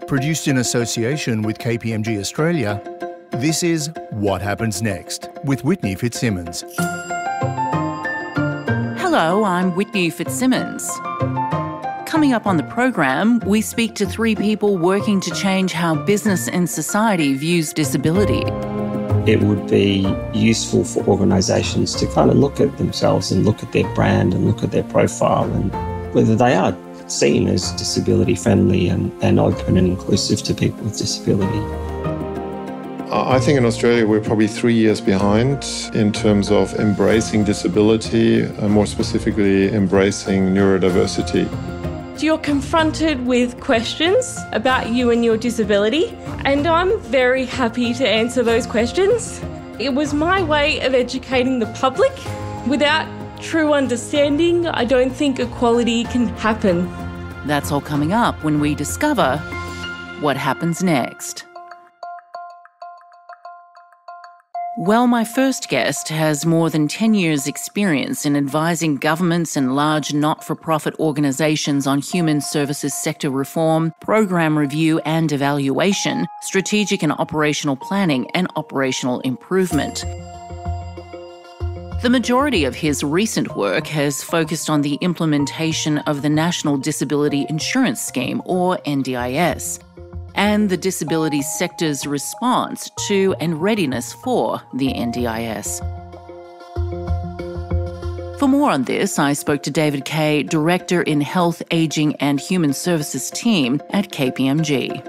Produced in association with KPMG Australia, this is What Happens Next with Whitney Fitzsimmons. Hello, I'm Whitney Fitzsimmons. Coming up on the program, we speak to three people working to change how business and society views disability. It would be useful for organisations to kind of look at themselves and look at their brand and look at their profile and whether they are seen as disability friendly and open and inclusive to people with disability. I think in Australia we're probably 3 years behind in terms of embracing disability, and more specifically embracing neurodiversity. You're confronted with questions about you and your disability, and I'm very happy to answer those questions. It was my way of educating the public. Without true understanding, I don't think equality can happen. That's all coming up when we discover what happens next. Well, my first guest has more than 10 years' experience in advising governments and large not-for-profit organisations on human services sector reform, program review and evaluation, strategic and operational planning and operational improvement. The majority of his recent work has focused on the implementation of the National Disability Insurance Scheme, or NDIS, and the disability sector's response to and readiness for the NDIS. For more on this, I spoke to David Kay, Director in Health, Ageing and Human Services team at KPMG.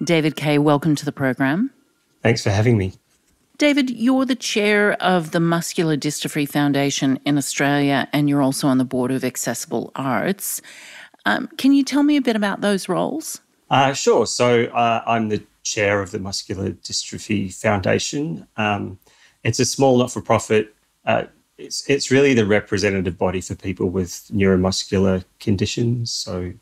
David Kay, welcome to the program. Thanks for having me. David, you're the chair of the Muscular Dystrophy Foundation in Australia and you're also on the board of Accessible Arts. Can you tell me a bit about those roles? Sure. So I'm the chair of the Muscular Dystrophy Foundation. It's a small not-for-profit. It's really the representative body for people with neuromuscular conditions, so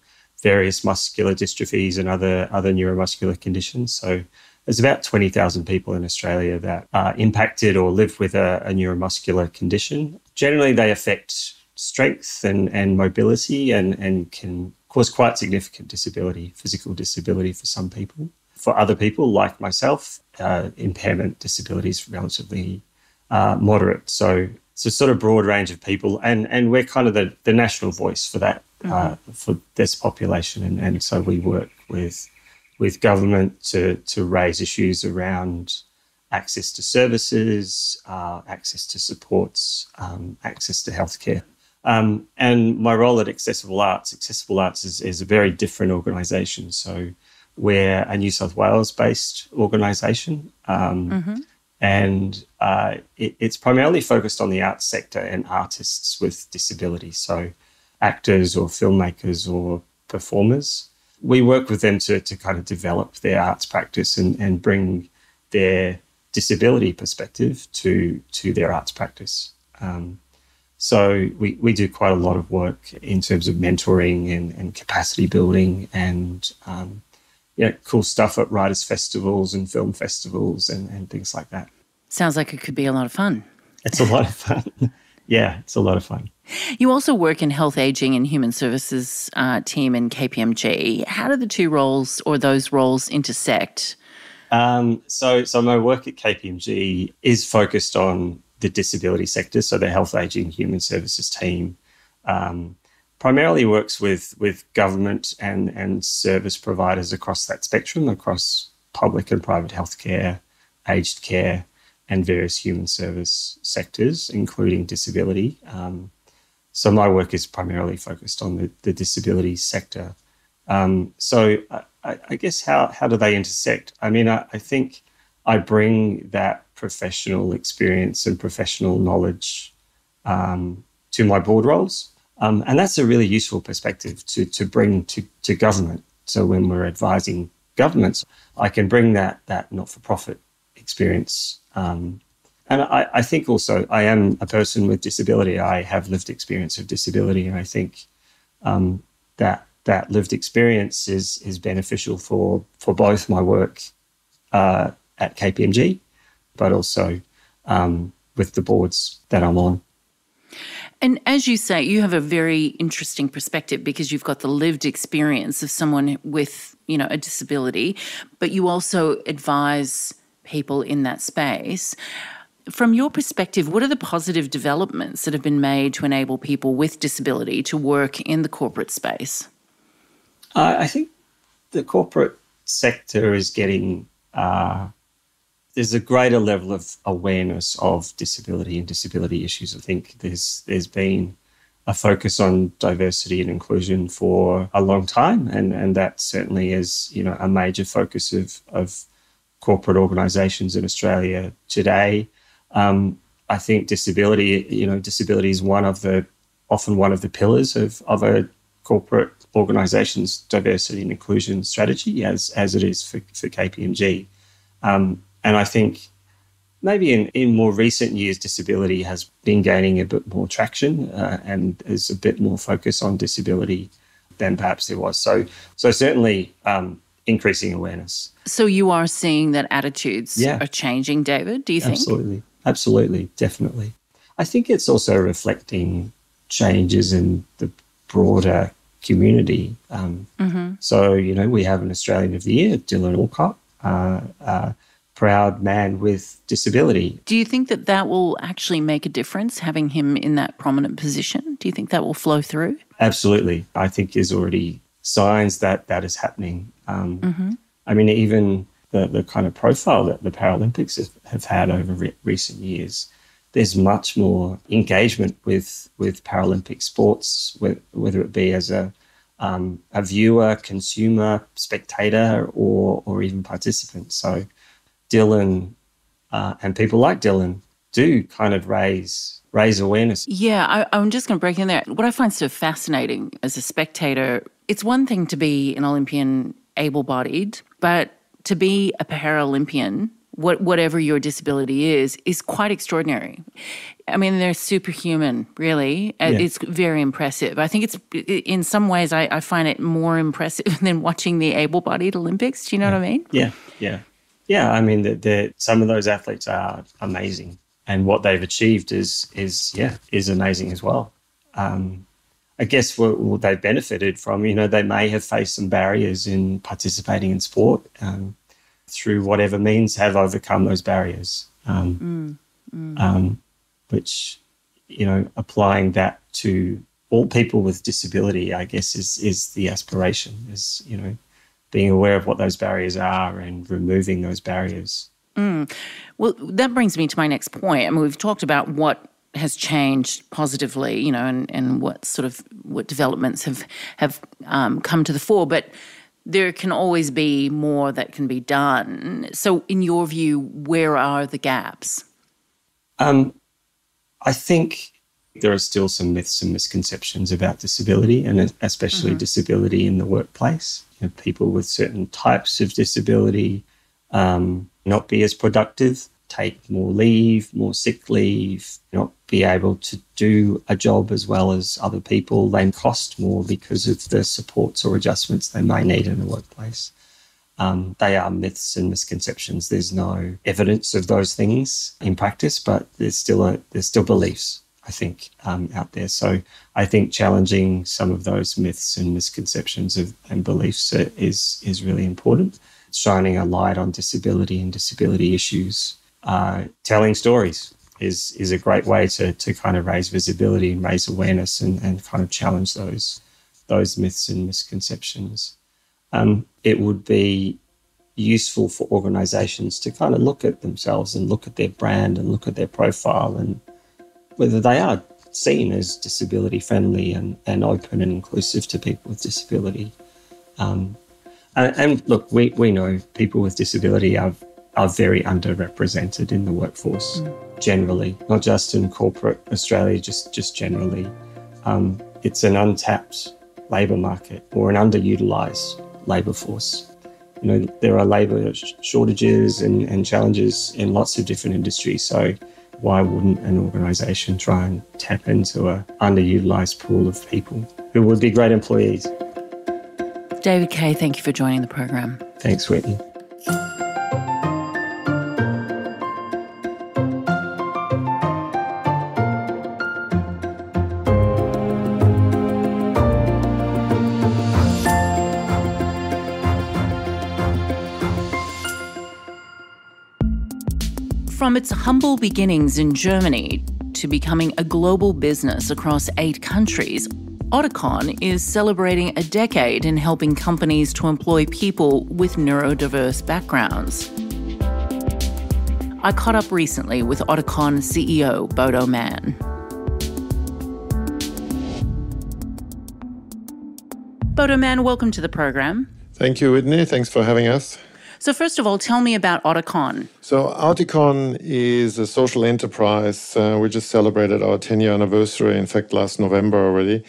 various muscular dystrophies and other neuromuscular conditions. So there's about 20,000 people in Australia that are impacted or live with a neuromuscular condition. Generally, they affect strength and mobility and can cause quite significant disability, physical disability for some people. For other people, like myself, impairment disability is relatively moderate. So it's a sort of broad range of people, and we're kind of the national voice for that, for this population. And so we work with government to raise issues around access to services, access to supports, access to healthcare. And my role at Accessible Arts is a very different organisation. So we're a New South Wales-based organisation, and it's primarily focused on the arts sector and artists with disabilities, so actors or filmmakers or performers. We work with them to kind of develop their arts practice and bring their disability perspective to their arts practice. So we do quite a lot of work in terms of mentoring and capacity building and cool stuff at writers' festivals and film festivals and things like that. Sounds like it could be a lot of fun. It's a lot of fun. Yeah, it's a lot of fun. You also work in Health, Ageing and Human Services team in KPMG. How do the two roles or those roles intersect? So my work at KPMG is focused on the disability sector. So the Health, Ageing and Human Services team primarily works with government and service providers across that spectrum, across public and private healthcare, aged care, and various human service sectors, including disability. So my work is primarily focused on the disability sector. So I guess how do they intersect? I mean, I think I bring that professional experience and professional knowledge to my board roles. And that's a really useful perspective to bring to government. So when we're advising governments, I can bring that not-for-profit experience. And I think also I am a person with disability. I have lived experience of disability, and I think that lived experience is beneficial for both my work at KPMG, but also with the boards that I'm on. And as you say, you have a very interesting perspective because you've got the lived experience of someone with, a disability, but you also advise people in that space. From your perspective, what are the positive developments that have been made to enable people with disability to work in the corporate space? I think the corporate sector is getting, there's a greater level of awareness of disability and disability issues. I think there's been a focus on diversity and inclusion for a long time, and that certainly is, a major focus of corporate organisations in Australia today. I think disability is often one of the pillars of a corporate organisation's diversity and inclusion strategy, as it is for KPMG. And I think maybe in more recent years, disability has been gaining a bit more traction and there's a bit more focus on disability than perhaps there was. So certainly increasing awareness. So you are seeing that attitudes are changing, David, do you think? Absolutely, definitely. I think it's also reflecting changes in the broader community. So, we have an Australian of the Year, Dylan Alcott, proud man with disability. Do you think that will actually make a difference, having him in that prominent position? Do you think that will flow through? Absolutely. I think there's already signs that is happening. I mean, even the kind of profile that the Paralympics have had over recent years, there's much more engagement with Paralympic sports, whether it be as a viewer, consumer, spectator, or even participant. So Dylan and people like Dylan do kind of raise awareness. Yeah, I'm just going to break in there. What I find so fascinating as a spectator, it's one thing to be an Olympian able-bodied, but to be a Paralympian, whatever your disability is quite extraordinary. I mean, they're superhuman, really. Yeah. It's very impressive. I think it's, in some ways, I find it more impressive than watching the able-bodied Olympics. Do you know what I mean? Yeah, I mean, some of those athletes are amazing, and what they've achieved is amazing as well. I guess what they've benefited from, they may have faced some barriers in participating in sport, through whatever means have overcome those barriers, which, applying that to all people with disability, I guess, is the aspiration, is, being aware of what those barriers are and removing those barriers. Well, that brings me to my next point. I mean, we've talked about what has changed positively, and what developments have come to the fore, but there can always be more that can be done. So in your view, where are the gaps? I think there are still some myths and misconceptions about disability, and especially disability in the workplace. People with certain types of disability not be as productive, take more leave, more sick leave, not be able to do a job as well as other people. They cost more because of the supports or adjustments they may need in the workplace. They are myths and misconceptions. There's no evidence of those things in practice, but there's still beliefs, I think, out there. So I think challenging some of those myths and misconceptions and beliefs is really important. Shining a light on disability and disability issues. Telling stories is a great way to kind of raise visibility and raise awareness and kind of challenge those myths and misconceptions. It would be useful for organisations to kind of look at themselves and look at their brand and look at their profile and whether they are seen as disability friendly and open and inclusive to people with disability. And look, we know people with disability are very underrepresented in the workforce generally, not just in corporate Australia, just generally. It's an untapped labour market or an underutilised labour force. There are labour shortages and challenges in lots of different industries. So why wouldn't an organisation try and tap into an underutilised pool of people who would be great employees? David Kay, thank you for joining the program. Thanks, Whitney. From its humble beginnings in Germany to becoming a global business across 8 countries, Auticon is celebrating a decade in helping companies to employ people with neurodiverse backgrounds. I caught up recently with Auticon CEO Bodo Mann. Bodo Mann, welcome to the program. Thank you, Whitney. Thanks for having us. So first of all, tell me about Auticon. So Auticon is a social enterprise. We just celebrated our 10-year anniversary, in fact, last November already.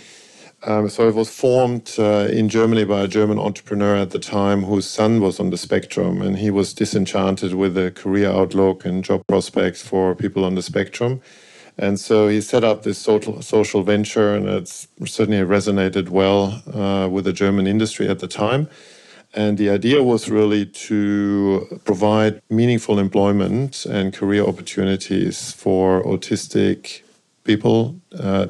So it was formed in Germany by a German entrepreneur at the time whose son was on the spectrum, and he was disenchanted with the career outlook and job prospects for people on the spectrum. And so he set up this social venture, and it's certainly resonated well with the German industry at the time. And the idea was really to provide meaningful employment and career opportunities for autistic people,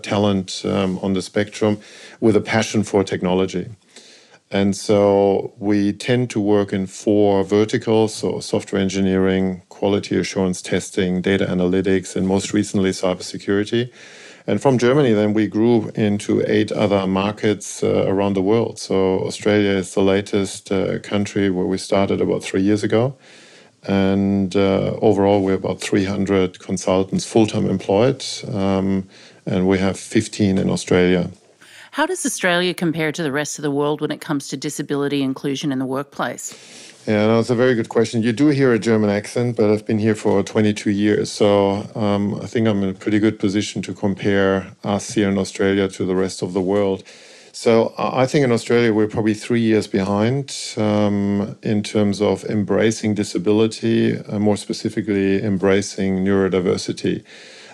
talent on the spectrum, with a passion for technology. And so we tend to work in 4 verticals, so software engineering, quality assurance testing, data analytics, and most recently cybersecurity. And from Germany, then we grew into 8 other markets around the world. So Australia is the latest country where we started about 3 years ago. And overall, we're about 300 consultants full-time employed, and we have 15 in Australia. How does Australia compare to the rest of the world when it comes to disability inclusion in the workplace? Yeah, no, it's a very good question. You do hear a German accent, but I've been here for 22 years. So I think I'm in a pretty good position to compare us here in Australia to the rest of the world. So I think in Australia, we're probably 3 years behind in terms of embracing disability, more specifically embracing neurodiversity.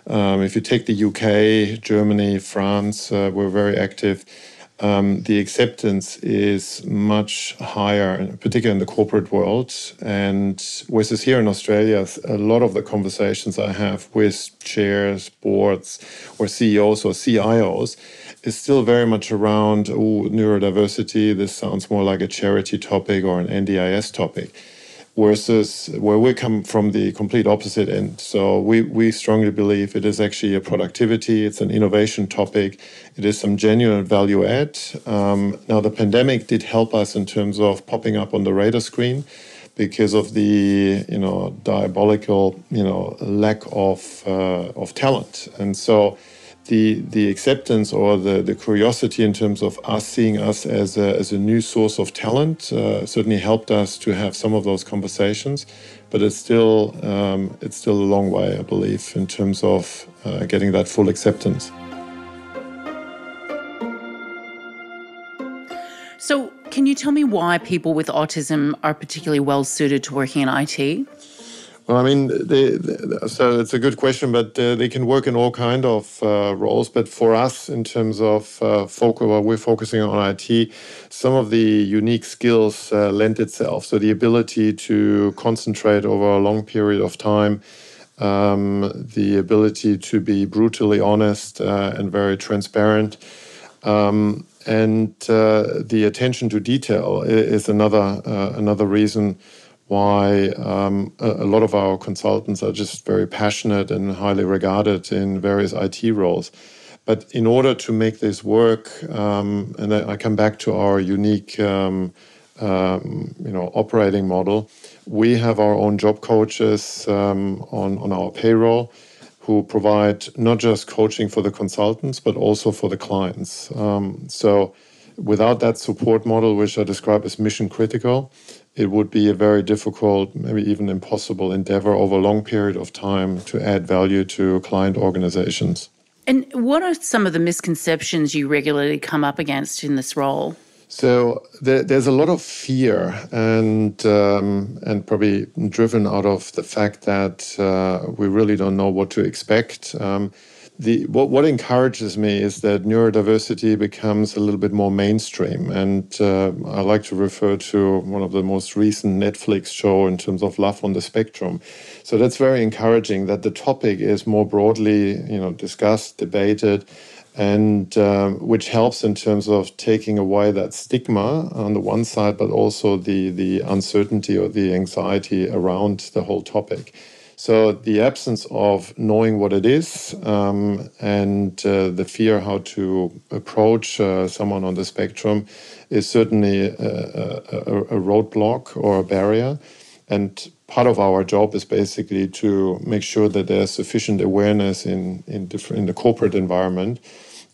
If you take the UK, Germany, France, we're very active. The acceptance is much higher, particularly in the corporate world. And whereas here in Australia, a lot of the conversations I have with chairs, boards, or CEOs or CIOs is still very much around neurodiversity. This sounds more like a charity topic or an NDIS topic. Versus where we come from the complete opposite end. So we strongly believe it is actually a productivity, it's an innovation topic, it is some genuine value add. Now the pandemic did help us in terms of popping up on the radar screen because of the diabolical lack of talent. And so the acceptance or the curiosity in terms of us seeing us as a new source of talent certainly helped us to have some of those conversations, but it's still a long way, I believe, in terms of getting that full acceptance. So can you tell me why people with autism are particularly well suited to working in IT? Well, I mean, so it's a good question, but they can work in all kind of roles. But for us, in terms of we're focusing on IT, some of the unique skills lend itself. So the ability to concentrate over a long period of time, the ability to be brutally honest and very transparent, and the attention to detail is another reason why a lot of our consultants are just very passionate and highly regarded in various IT roles. But in order to make this work, and I come back to our unique operating model, we have our own job coaches on our payroll who provide not just coaching for the consultants, but also for the clients. So without that support model, which I describe as mission critical, it would be a very difficult, maybe even impossible endeavor over a long period of time to add value to client organizations. And what are some of the misconceptions you regularly come up against in this role? So there's a lot of fear and probably driven out of the fact that we really don't know what to expect. What encourages me is that neurodiversity becomes a little bit more mainstream. And I like to refer to one of the most recent Netflix show in terms of Love on the Spectrum. So that's very encouraging that the topic is more broadly, discussed, debated, and which helps in terms of taking away that stigma on the one side, but also the uncertainty or the anxiety around the whole topic. So the absence of knowing what it is and the fear how to approach someone on the spectrum is certainly a roadblock or a barrier. And part of our job is basically to make sure that there's sufficient awareness in the corporate environment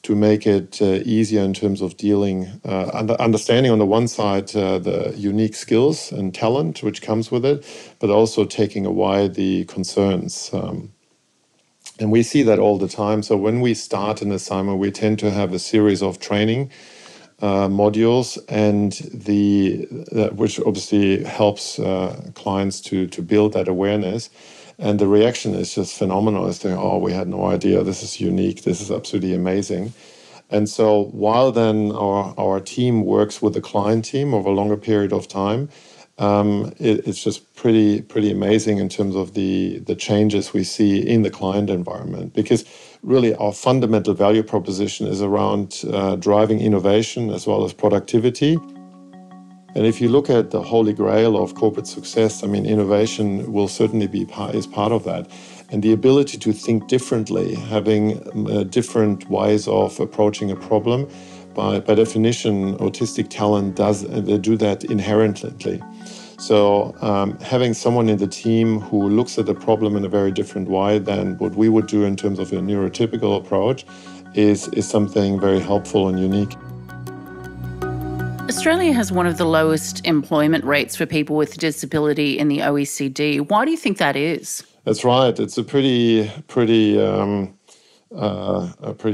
to make it easier in terms of dealing, understanding on the one side the unique skills and talent which comes with it, but also taking away the concerns. And we see that all the time. So when we start an assignment, we tend to have a series of training modules, and which obviously helps clients to build that awareness. And the reaction is just phenomenal. It's like, oh, we had no idea. This is unique. This is absolutely amazing. And so while then our team works with the client team over a longer period of time, it's just pretty amazing in terms of the changes we see in the client environment. Because really our fundamental value proposition is around driving innovation as well as productivity. And if you look at the holy grail of corporate success, I mean, innovation will certainly is part of that. And the ability to think differently, having different ways of approaching a problem, by definition, autistic talent they do that inherently. So having someone in the team who looks at the problem in a very different way than what we would do in terms of a neurotypical approach is something very helpful and unique. Australia has one of the lowest employment rates for people with disability in the OECD. Why do you think that is? That's right. It's a pretty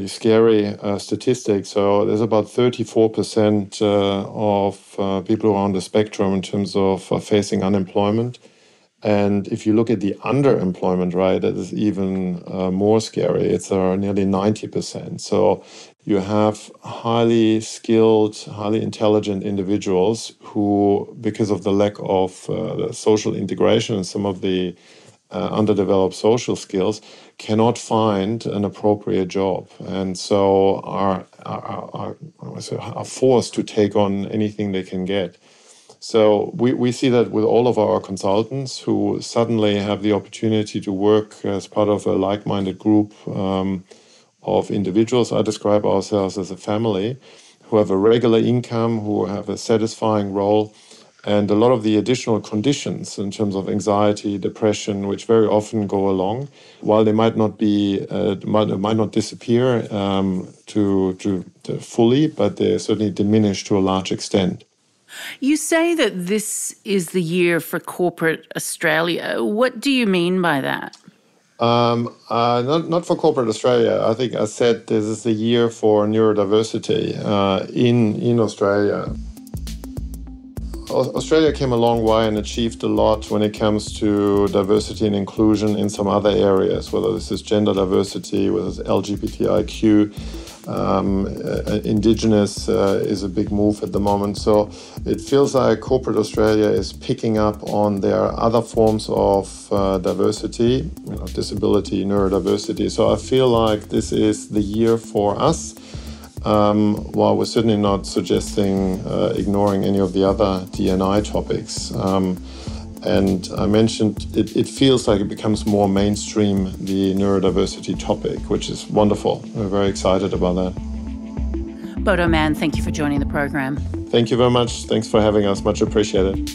scary statistic. So there's about 34% of people who are on the spectrum in terms of facing unemployment. And if you look at the underemployment rate, that is even more scary. It's nearly 90%. So you have highly skilled, highly intelligent individuals who, because of the lack of the social integration and some of the underdeveloped social skills, cannot find an appropriate job, and so are forced to take on anything they can get. So we see that with all of our consultants who suddenly have the opportunity to work as part of a like-minded group of individuals. I describe ourselves as a family who have a regular income, who have a satisfying role, and a lot of the additional conditions in terms of anxiety, depression, which very often go along, while they might not disappear to fully, but they certainly diminish to a large extent. You say that this is the year for corporate Australia. What do you mean by that? Not for corporate Australia. I think I said this is the year for neurodiversity in Australia. Australia came a long way and achieved a lot when it comes to diversity and inclusion in some other areas, whether this is gender diversity, whether it's LGBTIQ. Indigenous is a big move at the moment. So it feels like corporate Australia is picking up on their other forms of diversity, disability, neurodiversity. So I feel like this is the year for us. While we're certainly not suggesting ignoring any of the other D&I topics. And I mentioned it feels like it becomes more mainstream, the neurodiversity topic, which is wonderful. We're very excited about that. Bodo Mann, thank you for joining the program. Thank you very much. Thanks for having us. Much appreciated.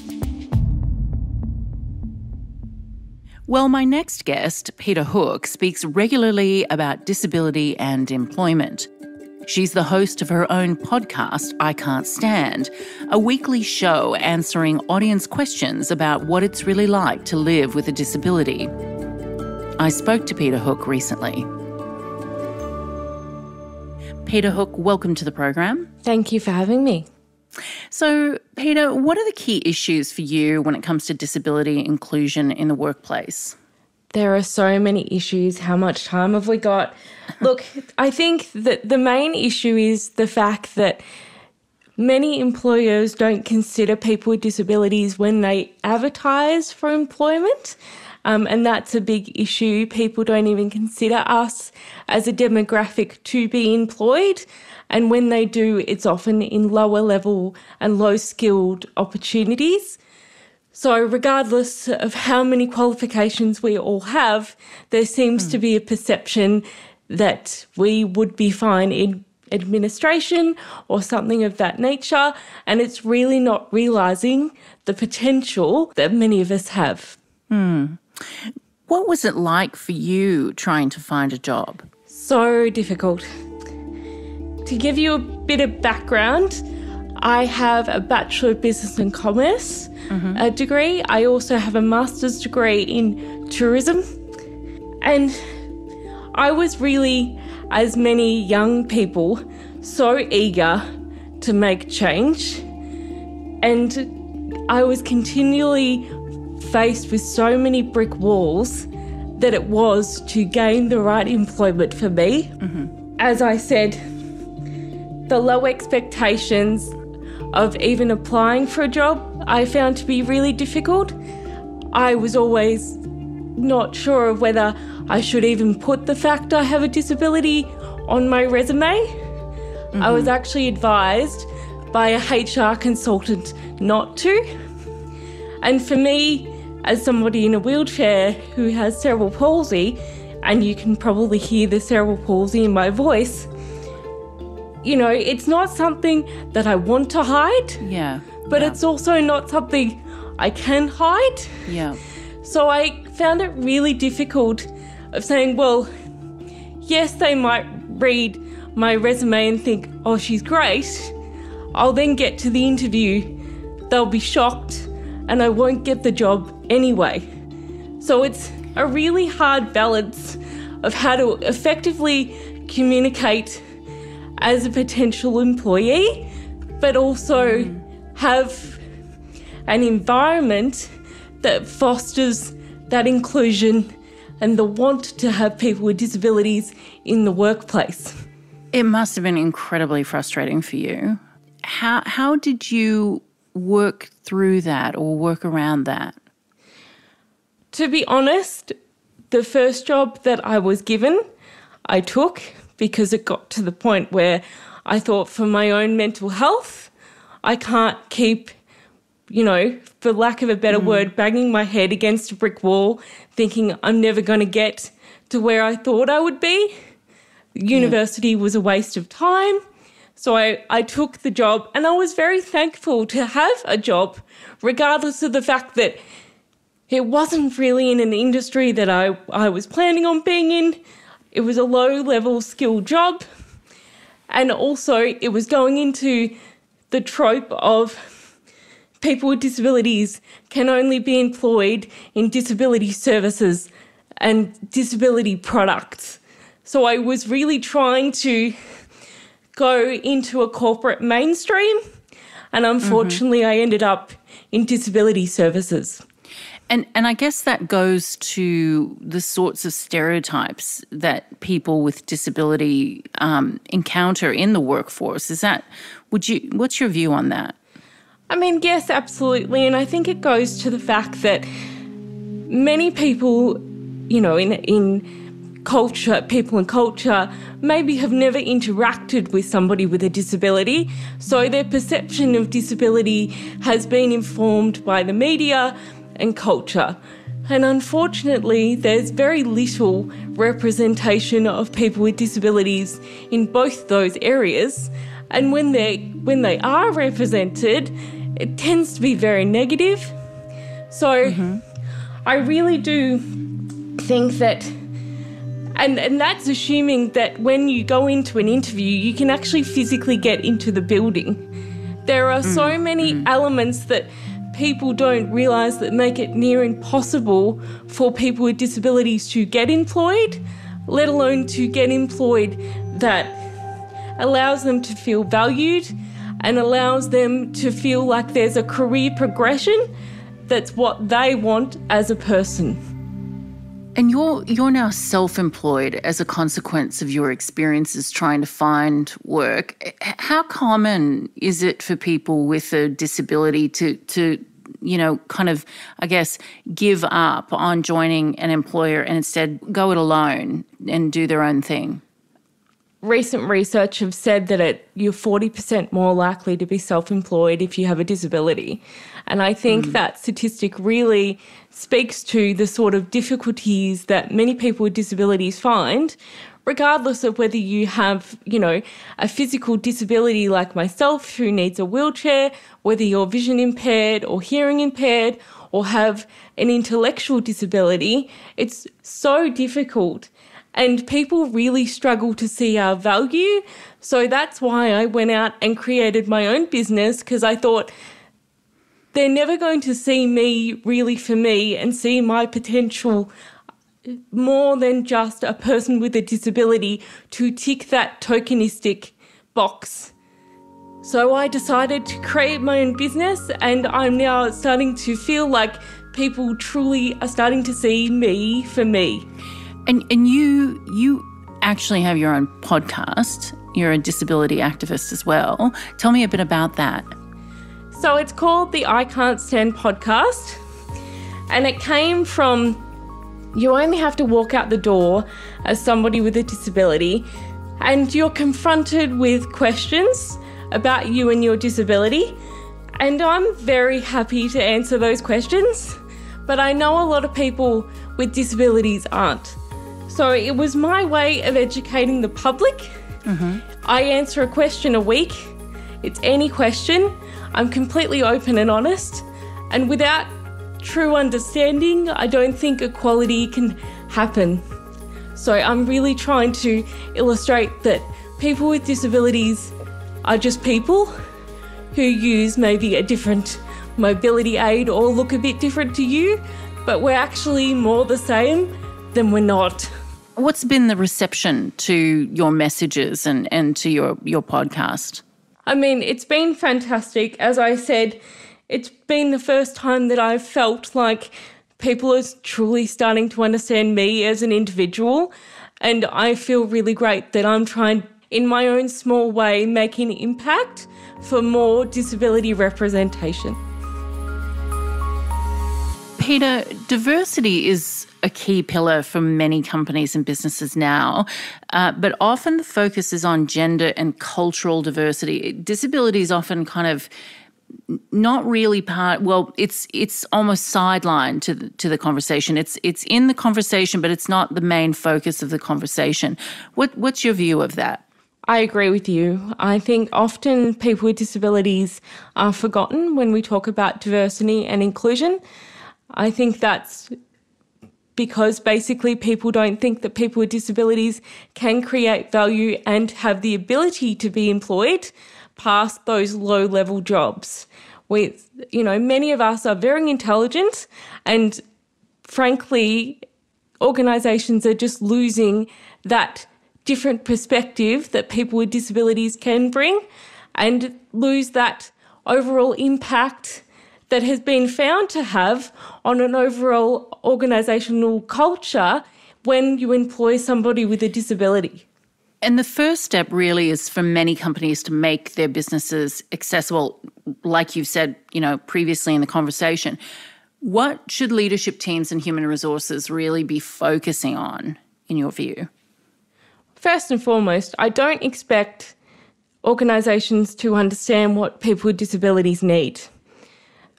Well, my next guest, Peta Hooke, speaks regularly about disability and employment. She's the host of her own podcast, I Can't Stand, a weekly show answering audience questions about what it's really like to live with a disability. I spoke to Peta Hooke recently. Peta Hooke, welcome to the program. Thank you for having me. So, Peta, what are the key issues for you when it comes to disability inclusion in the workplace? There are so many issues. How much time have we got? Look, I think that the main issue is the fact that many employers don't consider people with disabilities when they advertise for employment. And that's a big issue. People don't even consider us as a demographic to be employed. And when they do, it's often in lower level and low skilled opportunities. So regardless of how many qualifications we all have, there seems to be a perception that we would be fine in administration or something of that nature, and it's really not realising the potential that many of us have. What was it like for you trying to find a job? So difficult. To give you a bit of background, I have a Bachelor of Business and Commerce degree. I also have a Master's degree in tourism. And I was really, as many young people, so eager to make change. And I was continually faced with so many brick walls that it was to gain the right employment for me. As I said, the low expectations of even applying for a job I found to be really difficult. I was always not sure of whether I should even put the fact I have a disability on my resume. I was actually advised by a HR consultant not to. And for me, as somebody in a wheelchair who has cerebral palsy, and you can probably hear the cerebral palsy in my voice, you know, it's not something that I want to hide. But it's also not something I can hide. So I found it really difficult of saying, well, yes, they might read my resume and think, oh, she's great. I'll then get to the interview, they'll be shocked, and I won't get the job anyway. So it's a really hard balance of how to effectively communicate as a potential employee, but also have an environment that fosters that inclusion and the want to have people with disabilities in the workplace. It must have been incredibly frustrating for you. How did you work through that or work around that? To be honest, the first job that I was given, I took because it got to the point where I thought, for my own mental health, I can't keep, you know, for lack of a better word, banging my head against a brick wall, thinking I'm never going to get to where I thought I would be. University was a waste of time. So I took the job, and I was very thankful to have a job, regardless of the fact that it wasn't really in an industry that I was planning on being in. It was a low-level skill job, and also it was going into the trope of people with disabilities can only be employed in disability services and disability products. So I was really trying to go into a corporate mainstream, and unfortunately I ended up in disability services. And I guess that goes to the sorts of stereotypes that people with disability encounter in the workforce. What's your view on that? I mean, yes, absolutely. And I think it goes to the fact that many people, you know, in culture, people in culture, maybe have never interacted with somebody with a disability. So their perception of disability has been informed by the media and culture. And unfortunately, there's very little representation of people with disabilities in both those areas. And when they are represented, it tends to be very negative. So I really do think that, and that's assuming that when you go into an interview, you can actually physically get into the building. There are so many elements that people don't realise that make it near impossible for people with disabilities to get employed, let alone to get employed that allows them to feel valued and allows them to feel like there's a career progression that's what they want as a person. And you're now self-employed as a consequence of your experiences trying to find work. How common is it for people with a disability to you know, kind of, I guess, give up on joining an employer and instead go it alone and do their own thing? recent research have said that you're 40% more likely to be self-employed if you have a disability. And I think that statistic really speaks to the sort of difficulties that many people with disabilities find, regardless of whether you have, a physical disability like myself who needs a wheelchair, whether you're vision impaired or hearing impaired or have an intellectual disability. It's so difficult. And people really struggle to see our value. So that's why I went out and created my own business, because I thought they're never going to see me really for me and see my potential more than just a person with a disability to tick that tokenistic box. So I decided to create my own business, and I'm now starting to feel like people truly are starting to see me for me. And you actually have your own podcast. You're a disability activist as well. Tell me a bit about that. So it's called the I Can't Stand podcast, and it came from you only have to walk out the door as somebody with a disability and you're confronted with questions about you and your disability, and I'm very happy to answer those questions, but I know a lot of people with disabilities aren't. So it was my way of educating the public. I answer a question a week. It's any question. I'm completely open and honest. And without true understanding, I don't think equality can happen. So I'm really trying to illustrate that people with disabilities are just people who use maybe a different mobility aid or look a bit different to you, but we're actually more the same than we're not. What's been the reception to your messages and to your podcast? I mean, it's been fantastic. As I said, it's been the first time that I've felt like people are truly starting to understand me as an individual, and I feel really great that I'm trying, in my own small way, make an impact for more disability representation. Peta, diversity is a key pillar for many companies and businesses now, but often the focus is on gender and cultural diversity. Disability is often kind of not really part. Well, it's almost sidelined to the conversation. It's in the conversation, but it's not the main focus of the conversation. What's your view of that? I agree with you. I think often people with disabilities are forgotten when we talk about diversity and inclusion. I think that's because basically people don't think that people with disabilities can create value and have the ability to be employed past those low-level jobs. Many of us are very intelligent, and frankly, organisations are just losing that different perspective that people with disabilities can bring and lose that overall impact that has been found to have on an overall organisational culture when you employ somebody with a disability. And the first step really is for many companies to make their businesses accessible, like you've said, previously in the conversation. What should leadership teams and human resources really be focusing on, in your view? First and foremost, I don't expect organisations to understand what people with disabilities need.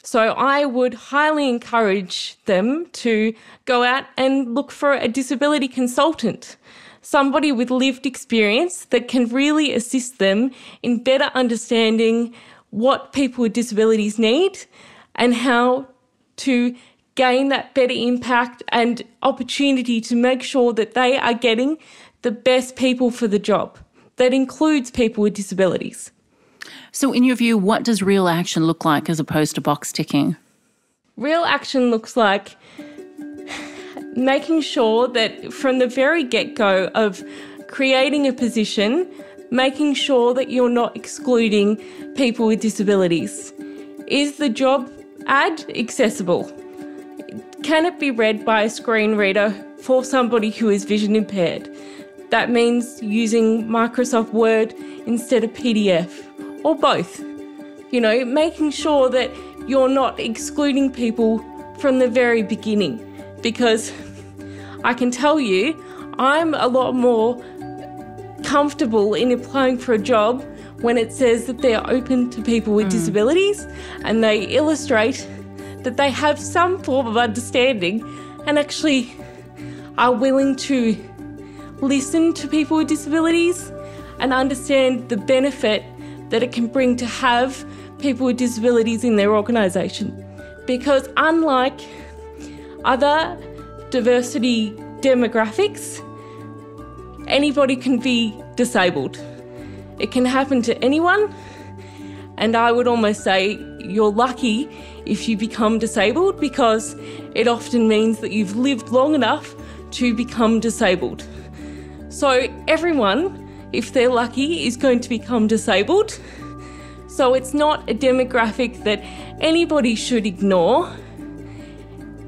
So I would highly encourage them to go out and look for a disability consultant, somebody with lived experience that can really assist them in better understanding what people with disabilities need and how to gain that better impact and opportunity to make sure that they are getting the best people for the job. That includes people with disabilities. So in your view, what does real action look like as opposed to box ticking? Real action looks like making sure that from the very get-go of creating a position, making sure that you're not excluding people with disabilities. Is the job ad accessible? Can it be read by a screen reader for somebody who is vision impaired? That means using Microsoft Word instead of PDF, or both. Making sure that you're not excluding people from the very beginning, because I can tell you, I'm a lot more comfortable in applying for a job when it says that they're open to people with disabilities, and they illustrate that they have some form of understanding and actually are willing to listen to people with disabilities and understand the benefit that it can bring to have people with disabilities in their organisation. Because unlike other diversity demographics, anybody can be disabled. It can happen to anyone, and I would almost say you're lucky if you become disabled, because it often means that you've lived long enough to become disabled. So everyone, if they're lucky, is going to become disabled. So it's not a demographic that anybody should ignore.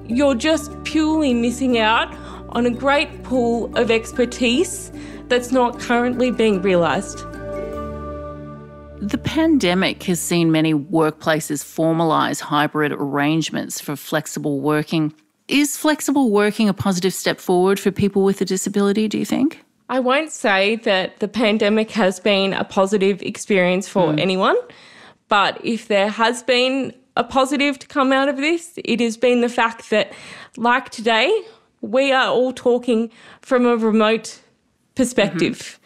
You're just purely missing out on a great pool of expertise that's not currently being realised. The pandemic has seen many workplaces formalise hybrid arrangements for flexible working. Is flexible working a positive step forward for people with a disability, do you think? I won't say that the pandemic has been a positive experience for anyone, but if there has been a positive to come out of this, it has been the fact that, like today, we are all talking from a remote perspective.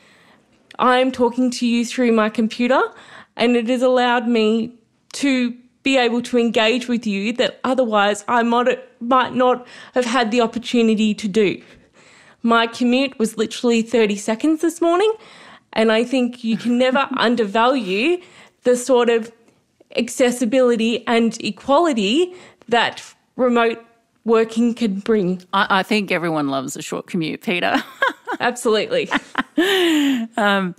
I'm talking to you through my computer, and it has allowed me to be able to engage with you that otherwise I might not have had the opportunity to do. My commute was literally 30 seconds this morning, and I think you can never undervalue the sort of accessibility and equality that remote working can bring. I think everyone loves a short commute, Peta. Absolutely. I'm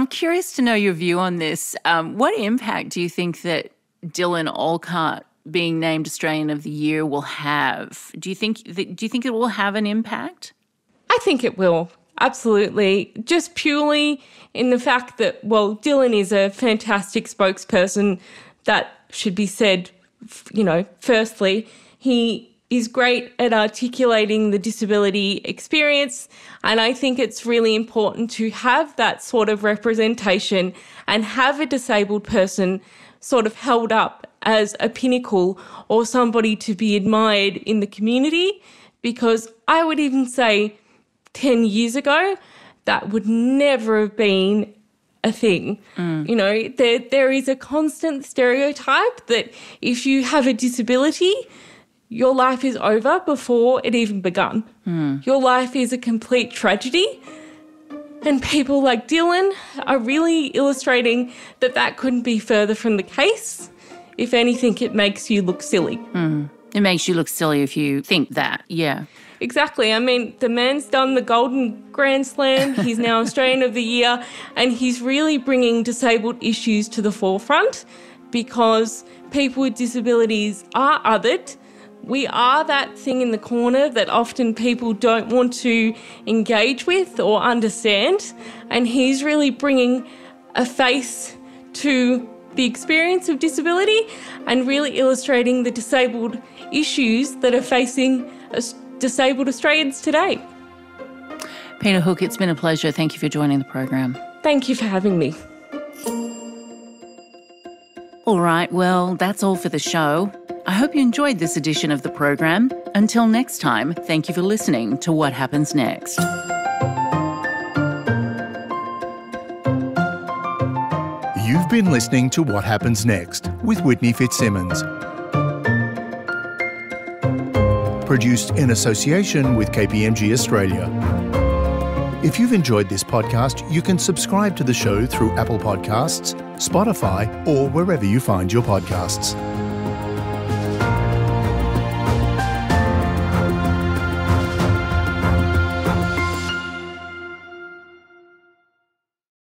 curious to know your view on this. What impact do you think that Dylan Olcott being named Australian of the Year will have? Do you think it will have an impact? I think it will, absolutely. Just purely in the fact that, well, Dylan is a fantastic spokesperson. That should be said, firstly. He is great at articulating the disability experience, and I think it's really important to have that sort of representation and have a disabled person sort of held up as a pinnacle or somebody to be admired in the community, because I would even say 10 years ago that would never have been a thing. There is a constant stereotype that if you have a disability, your life is over before it even begun. Your life is a complete tragedy. And people like Dylan are really illustrating that that couldn't be further from the case. If anything, it makes you look silly. It makes you look silly if you think that, yeah. Exactly. I mean, the man's done the Golden Grand Slam. He's now Australian of the Year, and he's really bringing disabled issues to the forefront, because people with disabilities are othered. We are that thing in the corner that often people don't want to engage with or understand, and he's really bringing a face to the experience of disability and really illustrating the disabled issues that are facing disabled Australians today. Peta Hooke, it's been a pleasure. Thank you for joining the program. Thank you for having me. All right, well, that's all for the show. I hope you enjoyed this edition of the program. Until next time, thank you for listening to What Happens Next. You've been listening to What Happens Next with Whitney Fitzsimmons. Produced in association with KPMG Australia. If you've enjoyed this podcast, you can subscribe to the show through Apple Podcasts, Spotify, or wherever you find your podcasts.